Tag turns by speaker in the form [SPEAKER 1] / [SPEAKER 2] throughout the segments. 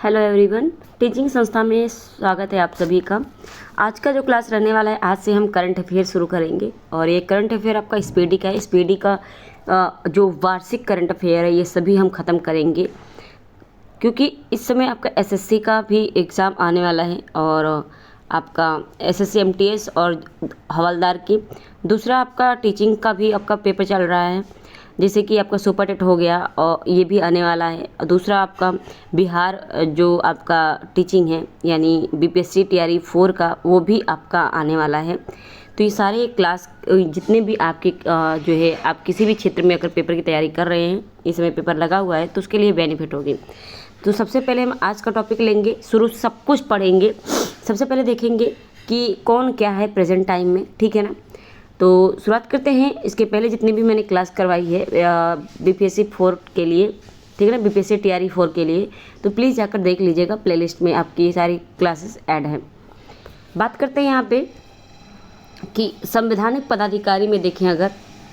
[SPEAKER 1] Hello everyone, teaching संस्था में स्वागत है आप सभी का। आज का जो क्लास रहने वाला है, आज से हम करंट अफेयर शुरू करेंगे और ये करंट अफेयर आपका स्पीडी का है। स्पीडी का जो वार्षिक करंट अफेयर है ये सभी हम ख़त्म करेंगे, क्योंकि इस समय आपका एसएससी का भी एग्ज़ाम आने वाला है और आपका एसएससी एमटीएस और हवलदार की, दूसरा आपका टीचिंग का भी आपका पेपर चल रहा है, जैसे कि आपका सुपर टेट हो गया और ये भी आने वाला है। दूसरा आपका बिहार जो आपका टीचिंग है यानी बीपीएससी टीआरई 4 का, वो भी आपका आने वाला है। तो ये सारे क्लास जितने भी आपके जो है, आप किसी भी क्षेत्र में अगर पेपर की तैयारी कर रहे हैं, इस समय पेपर लगा हुआ है, तो उसके लिए बेनिफिट होगी। तो सबसे पहले हम आज का टॉपिक लेंगे, शुरू सब कुछ पढ़ेंगे। सबसे पहले देखेंगे कि कौन क्या है प्रेजेंट टाइम में, ठीक है ना। तो शुरुआत करते हैं। इसके पहले जितनी भी मैंने क्लास करवाई है बीपीएससी 4 के लिए, ठीक है ना, बीपीएससी टीआरई 4 के लिए, तो प्लीज़ जाकर देख लीजिएगा, प्लेलिस्ट में आपकी सारी क्लासेस ऐड हैं। बात करते हैं यहाँ पे कि संवैधानिक पदाधिकारी में देखें अगर,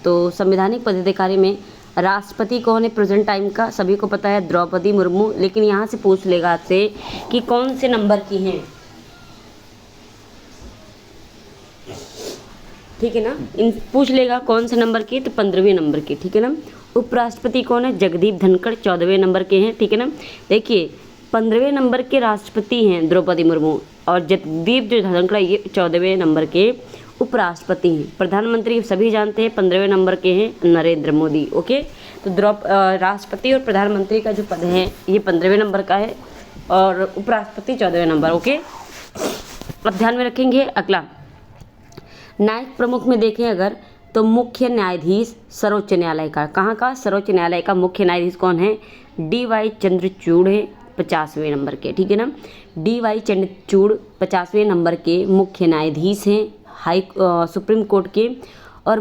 [SPEAKER 1] तो संवैधानिक पदाधिकारी में राष्ट्रपति कौन है प्रेजेंट टाइम का, सभी को पता है द्रौपदी मुर्मू। लेकिन यहाँ से पूछ लेगा आपसे कि कौन से नंबर की हैं, ठीक है ना, इन पूछ लेगा कौन से नंबर की, तो 15वें नंबर की, ठीक है ना। उपराष्ट्रपति कौन है, जगदीप धनखड़ 14वें नंबर के हैं, ठीक है ना। देखिए 15वें नंबर के राष्ट्रपति हैं द्रौपदी मुर्मू और जगदीप जो धनखड़ ये 14वें नंबर के उपराष्ट्रपति हैं। प्रधानमंत्री सभी जानते हैं 15वें नंबर के हैं नरेंद्र मोदी। ओके, तो राष्ट्रपति और प्रधानमंत्री का जो पद है ये 15वें नंबर का है और उपराष्ट्रपति 14वें नंबर। ओके, अब ध्यान में रखेंगे। अगला न्यायिक प्रमुख में देखें अगर, तो मुख्य न्यायाधीश सर्वोच्च न्यायालय का, कहाँ का, सर्वोच्च न्यायालय का मुख्य न्यायाधीश कौन है, डीवाई चंद्रचूड़ है 50वें नंबर के, ठीक है ना। डीवाई चंद्रचूड़ 50वें नंबर के मुख्य न्यायाधीश हैं सुप्रीम कोर्ट के। और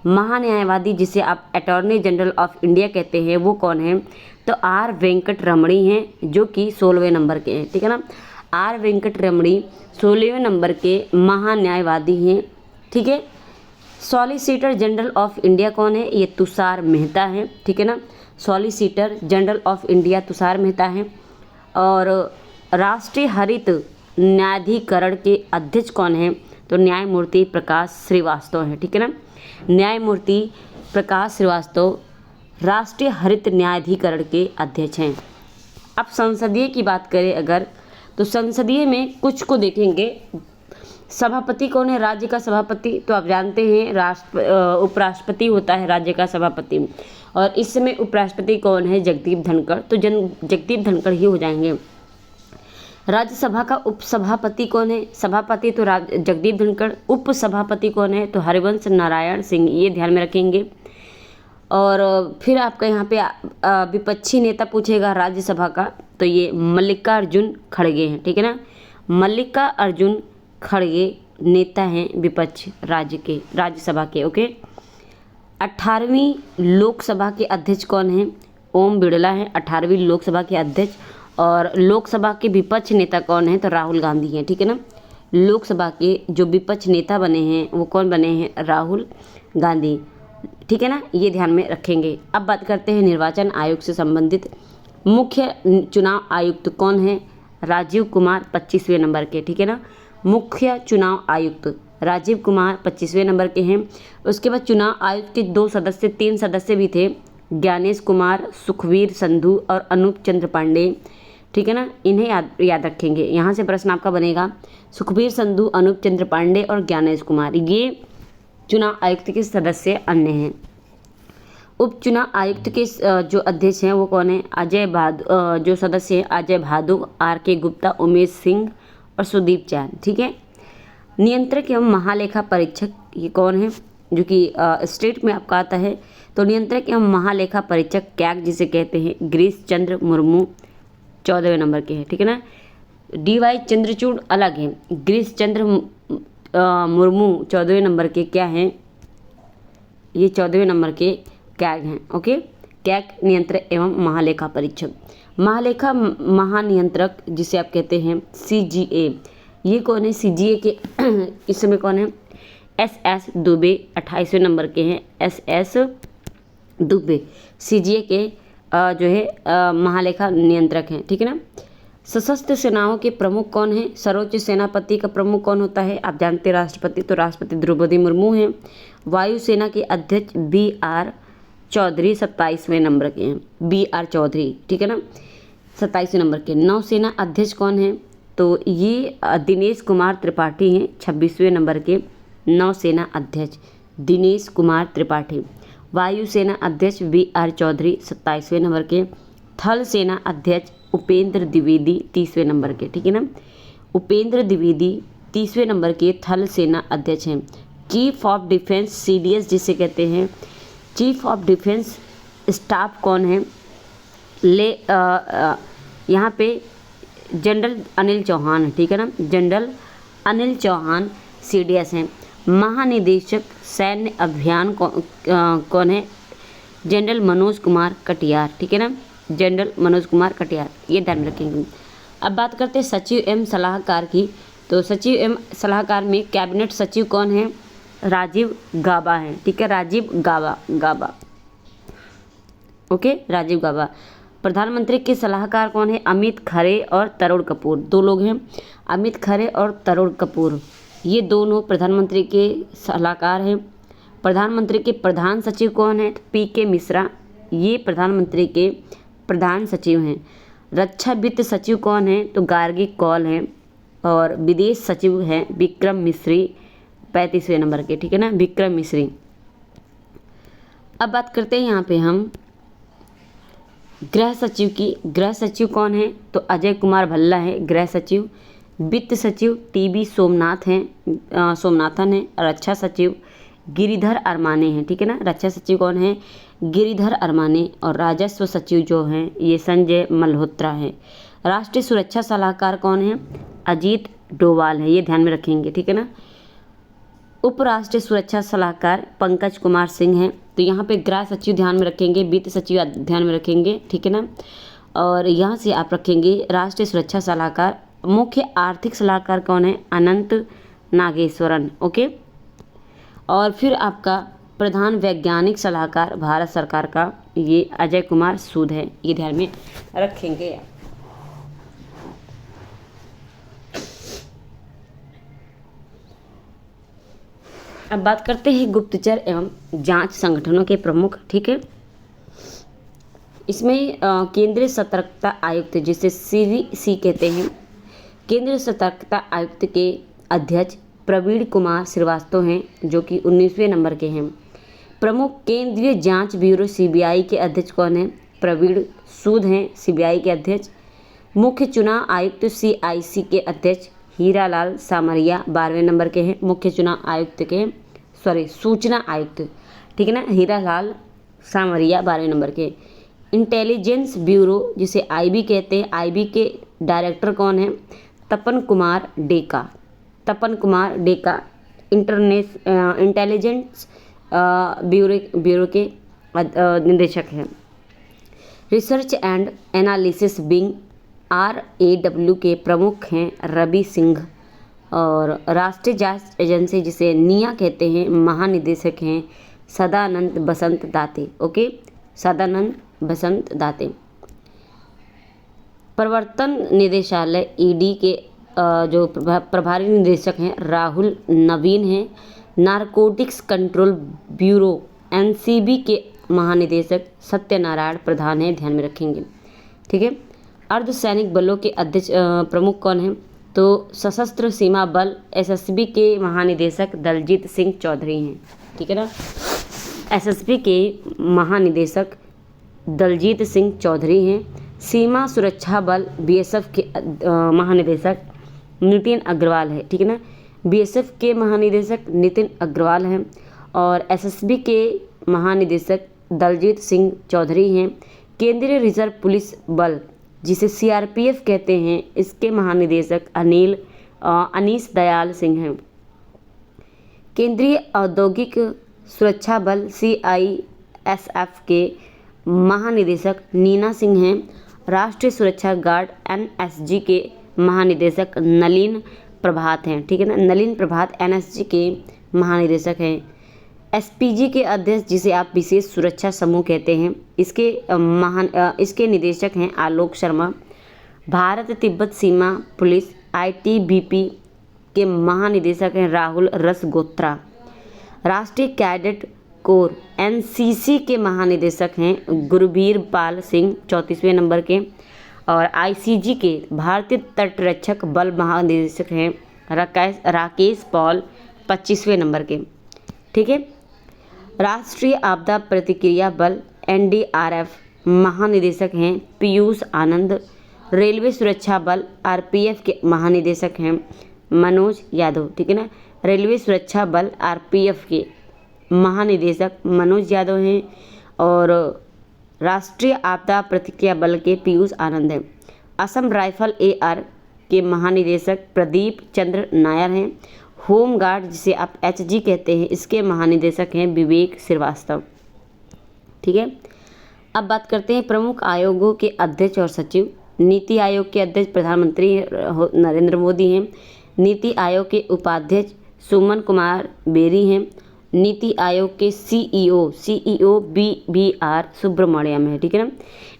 [SPEAKER 1] महान्यायवादी जिसे आप अटॉर्नी जनरल ऑफ इंडिया कहते हैं, वो कौन है, तो आर वेंकट रमणी हैं, जो कि 16वें नंबर के हैं, ठीक है ना। आर वेंकट रमणी 16वें नंबर के महान्यायवादी हैं, ठीक है। सॉलिसिटर जनरल ऑफ इंडिया कौन है, ये तुषार मेहता है, ठीक है ना। Solicitor general of India Tushar Mehta है। और राष्ट्रीय हरित न्यायाधिकरण के अध्यक्ष कौन है, तो न्यायमूर्ति प्रकाश श्रीवास्तव है, ठीक है ना। न्यायमूर्ति प्रकाश श्रीवास्तव राष्ट्रीय हरित न्यायाधिकरण के अध्यक्ष हैं। अब संसदीय की बात करें अगर, तो संसदीय में कुछ को देखेंगे। सभापति कौन है, राज्य का सभापति, तो आप जानते हैं उपराष्ट्रपति होता है राज्य का सभापति, और इस समय उपराष्ट्रपति कौन है, जगदीप धनखड़, तो जगदीप धनखड़ ही हो जाएंगे। राज्यसभा का उपसभापति कौन है, सभापति तो जगदीप धनखड़, उपसभापति कौन है, तो हरिवंश नारायण सिंह, ये ध्यान में रखेंगे। और फिर आपका यहाँ पे विपक्षी नेता पूछेगा राज्यसभा का, तो ये मल्लिकार्जुन खड़गे हैं, ठीक है ना। मल्लिकार्जुन खड़गे नेता हैं विपक्ष राज्यसभा के। ओके, 18वीं लोकसभा के अध्यक्ष कौन हैं, ओम बिड़ला हैं 18वीं लोकसभा के अध्यक्ष। और लोकसभा के विपक्ष नेता कौन हैं, तो राहुल गांधी हैं, ठीक है ना। लोकसभा के जो विपक्ष नेता बने हैं वो कौन बने हैं, राहुल गांधी, ठीक है ना, ये ध्यान में रखेंगे। अब बात करते हैं निर्वाचन आयोग से संबंधित। मुख्य चुनाव आयुक्त कौन है, राजीव कुमार 25वें नंबर के, ठीक है ना। मुख्य चुनाव आयुक्त राजीव कुमार 25वें नंबर के हैं। उसके बाद चुनाव आयुक्त के 3 सदस्य भी थे, ज्ञानेश कुमार, सुखवीर संधू और अनूप चंद्र पांडे, ठीक है ना। इन्हें याद रखेंगे, यहाँ से प्रश्न आपका बनेगा। सुखवीर संधू, अनूप चंद्र पांडे और ज्ञानेश कुमार, ये चुनाव आयुक्त के सदस्य अन्य हैं। उप चुनाव आयुक्त के जो अध्यक्ष हैं वो कौन है, अजय बहादुर, जो सदस्य हैं अजय बहादुर, आर.के. गुप्ता, उमेश सिंह और सुदीप जैन, ठीक है। नियंत्रक एवं महालेखा परीक्षक ये कौन है, जो कि स्टेट में आपका आता है, तो नियंत्रक एवं महालेखा परीक्षक कैग जिसे कहते हैं गिरीश चंद्र मुर्मू 14वें नंबर के हैं, ठीक है ना। डीवाई चंद्रचूड़ अलग हैं, गिरीश चंद्र मुर्मू 14वें नंबर के क्या हैं, ये 14वें नंबर के कैग हैं। ओके, कैग नियंत्रक एवं महालेखा परीक्षक। महालेखा महानियंत्रक जिसे आप कहते हैं सीजीए, ये कौन है, सीजीए के इस समय कौन है, एस दुबे 28वें नंबर के हैं, एस दुबे सीजीए के जो है महालेखा नियंत्रक हैं, ठीक है ना। सशस्त्र सेनाओं के प्रमुख कौन हैं? सर्वोच्च सेनापति का प्रमुख कौन होता है? आप जानते हैं राष्ट्रपति, तो राष्ट्रपति द्रौपदी मुर्मू हैं। वायुसेना के अध्यक्ष BR चौधरी 27वें नंबर के हैं, BR चौधरी, ठीक है ना, 27वें नंबर के। नौसेना अध्यक्ष कौन है? तो ये दिनेश कुमार त्रिपाठी हैं, 26वें नंबर के नौसेना अध्यक्ष दिनेश कुमार त्रिपाठी। वायुसेना अध्यक्ष BR चौधरी 27वें नंबर के। थल सेना अध्यक्ष उपेंद्र द्विवेदी 30वें नंबर के, ठीक है ना, उपेंद्र द्विवेदी 30वें नंबर के थल सेना अध्यक्ष हैं। चीफ ऑफ डिफेंस CDS जिसे कहते हैं, चीफ ऑफ डिफेंस स्टाफ कौन है? यहाँ पे जनरल अनिल चौहान, ठीक है ना, जनरल अनिल चौहान CDS हैं। महानिदेशक सैन्य अभियान कौन है? जनरल मनोज कुमार कटियार, ठीक है ना, जनरल मनोज कुमार कटियार, ये ध्यान में रखेंगे। अब बात करते हैं सचिव एवं सलाहकार की। तो सचिव एवं सलाहकार में कैबिनेट सचिव कौन है? राजीव गाबा हैं, ठीक है, राजीव गाबा, ओके, राजीव गाबा। प्रधानमंत्री के सलाहकार कौन है? अमित खरे और तरुण कपूर, 2 लोग हैं, अमित खरे और तरुण कपूर, ये दोनों प्रधानमंत्री के सलाहकार हैं। प्रधानमंत्री के प्रधान सचिव कौन है? PK मिश्रा, ये प्रधानमंत्री के प्रधान सचिव हैं। रक्षा वित्त सचिव कौन है? तो गार्गी कौल हैं। और विदेश सचिव हैं विक्रम मिश्री, 35वें नंबर के, ठीक है ना, विक्रम मिश्री। अब बात करते हैं यहाँ पे हम गृह सचिव की। गृह सचिव कौन है? तो अजय कुमार भल्ला है गृह सचिव। वित्त सचिव TB सोमनाथन है। रक्षा सचिव गिरिधर अरमाने हैं, ठीक है ना, रक्षा सचिव कौन है? गिरिधर अरमाने। और राजस्व सचिव जो हैं ये संजय मल्होत्रा है। राष्ट्रीय सुरक्षा सलाहकार कौन है? अजीत डोवाल है, ये ध्यान में रखेंगे, ठीक है ना। उपराष्ट्रीय सुरक्षा सलाहकार पंकज कुमार सिंह हैं। तो यहाँ पे गृह सचिव ध्यान में रखेंगे, वित्त सचिव ध्यान में रखेंगे, ठीक है ना। और यहाँ से आप रखेंगे राष्ट्रीय सुरक्षा सलाहकार। मुख्य आर्थिक सलाहकार कौन है? अनंत नागेश्वरन, ओके। और फिर आपका प्रधान वैज्ञानिक सलाहकार भारत सरकार का ये अजय कुमार सूद है, ये ध्यान में रखेंगे। अब बात करते हैं गुप्तचर एवं जांच संगठनों के प्रमुख, ठीक है। इसमें केंद्रीय सतर्कता आयुक्त जिसे CVC कहते हैं, केंद्रीय सतर्कता आयुक्त के अध्यक्ष प्रवीण कुमार श्रीवास्तव हैं जो कि 19वें नंबर के हैं। प्रमुख केंद्रीय जांच ब्यूरो CBI के अध्यक्ष कौन है? प्रवीण सूद हैं CBI के अध्यक्ष। मुख्य चुनाव आयुक्त CIC के अध्यक्ष हीरालाल सामरिया 12वें नंबर के हैं। मुख्य चुनाव आयुक्त के सूचना आयुक्त, ठीक है ना, हीरालाल सामरिया 12वें नंबर के। इंटेलिजेंस ब्यूरो जिसे IB कहते हैं, IB के डायरेक्टर कौन है? तपन कुमार डेका इंटेलिजेंस ब्यूरो के निदेशक हैं। Research and analysis wing RAW के प्रमुख हैं रवि सिंह। और राष्ट्रीय जांच एजेंसी जिसे निया कहते हैं, महानिदेशक हैं सदानंद बसंत दाते, ओके, सदानंद बसंत दाते। प्रवर्तन निदेशालय ED के जो प्रभारी निदेशक हैं राहुल नवीन हैं। नारकोटिक्स कंट्रोल ब्यूरो NCB के महानिदेशक सत्यनारायण प्रधान हैं, ध्यान में रखेंगे, ठीक है। अर्धसैनिक बलों के अध्यक्ष प्रमुख कौन हैं? तो सशस्त्र सीमा बल SSB के महानिदेशक दलजीत सिंह चौधरी हैं, ठीक है ना। SSB के महानिदेशक दलजीत सिंह चौधरी हैं। सीमा सुरक्षा बल BSF के महानिदेशक नितिन अग्रवाल है, ठीक है ना, BSF के महानिदेशक नितिन अग्रवाल हैं। और SSB के महानिदेशक दलजीत सिंह चौधरी हैं। केंद्रीय रिजर्व पुलिस बल जिसे CRPF कहते हैं, इसके महानिदेशक अनीस दयाल सिंह हैं। केंद्रीय औद्योगिक सुरक्षा बल CISF के महानिदेशक नीना सिंह हैं। राष्ट्रीय सुरक्षा गार्ड NSG के महानिदेशक नलिन प्रभात हैं, ठीक है ना, नलिन प्रभात NSG के महानिदेशक हैं। एसपीजी के अध्यक्ष, जिसे आप विशेष सुरक्षा समूह कहते हैं, इसके निदेशक हैं आलोक शर्मा। भारत तिब्बत सीमा पुलिस आईटीबीपी के महानिदेशक हैं राहुल रसगोत्रा। राष्ट्रीय कैडेट कोर एनसीसी के महानिदेशक हैं गुरबीर पाल सिंह 34वें नंबर के। और आईसीजी के भारतीय तटरक्षक बल महानिदेशक हैं राकेश पॉल 25वें नंबर के। ठीक है। राष्ट्रीय आपदा प्रतिक्रिया बल एनडीआरएफ महानिदेशक हैं पीयूष आनंद। रेलवे सुरक्षा बल आरपीएफ के महानिदेशक हैं मनोज यादव। ठीक है ना। रेलवे सुरक्षा बल आरपीएफ के महानिदेशक मनोज यादव हैं और राष्ट्रीय आपदा प्रतिक्रिया बल के पीयूष आनंद हैं। असम राइफल एआर के महानिदेशक प्रदीप चंद्र नायर हैं। होम गार्ड, जिसे आप एचजी कहते हैं, इसके महानिदेशक हैं विवेक श्रीवास्तव। ठीक है। अब बात करते हैं प्रमुख आयोगों के अध्यक्ष और सचिव। नीति आयोग के अध्यक्ष प्रधानमंत्री नरेंद्र मोदी हैं। नीति आयोग के उपाध्यक्ष सुमन कुमार बेरी हैं। नीति आयोग के सीईओ बीबीआर सुब्रमण्यम है। ठीक है ना।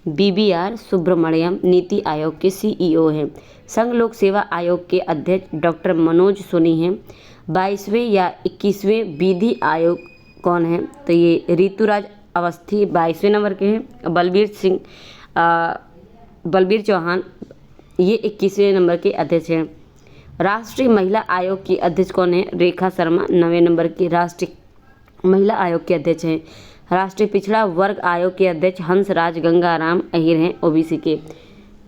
[SPEAKER 1] बीबीआर सुब्रमण्यम नीति आयोग के सीईओ हैं। संघ लोक सेवा आयोग के अध्यक्ष डॉक्टर मनोज सोनी हैं। 22वें या 21वें विधि आयोग कौन है? तो ये ऋतुराज अवस्थी 22वें नंबर के हैं। बलबीर चौहान ये 21वें नंबर के अध्यक्ष हैं। राष्ट्रीय महिला आयोग की अध्यक्ष कौन है? रेखा शर्मा 9वें नंबर की राष्ट्रीय महिला आयोग के अध्यक्ष हैं। राष्ट्रीय पिछड़ा वर्ग आयोग के अध्यक्ष हंसराज गंगाराम अहिर हैं ओबीसी के।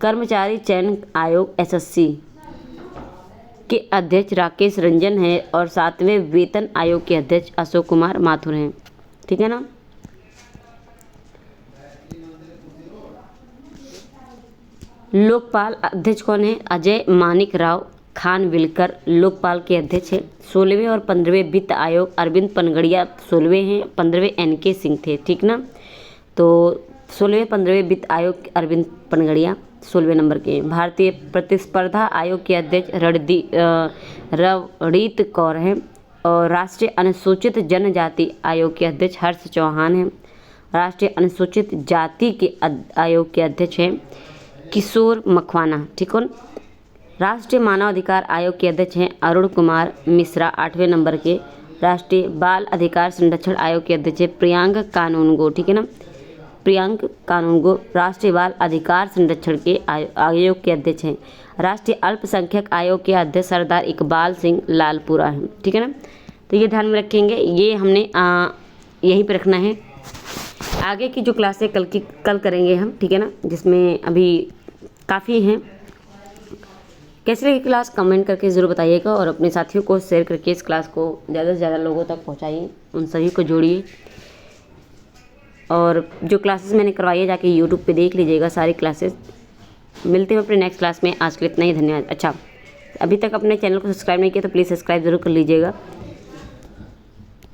[SPEAKER 1] कर्मचारी चयन आयोग एसएससी के अध्यक्ष राकेश रंजन है और 7वें वेतन आयोग के अध्यक्ष अशोक कुमार माथुर हैं। ठीक है ना। लोकपाल अध्यक्ष कौन है? अजय मानिक राव खानविलकर लोकपाल के अध्यक्ष हैं। 16वें और 15वें वित्त आयोग अरविंद पनगड़िया 16वें हैं, 15वें एनके सिंह थे। ठीक ना। तो 16वें 15वें वित्त आयोग अरविंद पनगड़िया 16वें नंबर के। भारतीय प्रतिस्पर्धा आयोग के अध्यक्ष रवनीत कौर हैं और राष्ट्रीय अनुसूचित जनजाति आयोग के अध्यक्ष हर्ष चौहान हैं। राष्ट्रीय अनुसूचित जाति के आयोग के अध्यक्ष हैं किशोर मखवाना। ठीक है। राष्ट्रीय मानव अधिकार आयोग के अध्यक्ष हैं अरुण कुमार मिश्रा 8वें नंबर के। राष्ट्रीय बाल अधिकार संरक्षण आयोग के अध्यक्ष हैं प्रियांक कानूनगो। ठीक है ना। प्रियांक कानूनगो राष्ट्रीय बाल अधिकार संरक्षण के आयोग के अध्यक्ष हैं। राष्ट्रीय अल्पसंख्यक आयोग के अध्यक्ष सरदार इकबाल सिंह लालपुरा हैं। ठीक है ना। तो ये ध्यान में रखेंगे, ये हमने यहीं पर रखना है। आगे की जो क्लासें कल करेंगे हम। ठीक है ना। जिसमें अभी काफ़ी हैं। कैसी लगी क्लास कमेंट करके ज़रूर बताइएगा और अपने साथियों को शेयर करके इस क्लास को ज़्यादा से ज़्यादा लोगों तक पहुंचाइए, उन सभी को जोड़िए। और जो क्लासेस मैंने करवाई है जाके यूट्यूब पे देख लीजिएगा सारी क्लासेस। मिलते हैं अपने नेक्स्ट क्लास में। आज के लिए इतना ही, धन्यवाद। अच्छा, अभी तक अपने चैनल को सब्सक्राइब नहीं किया तो प्लीज़ सब्सक्राइब ज़रूर कर लीजिएगा।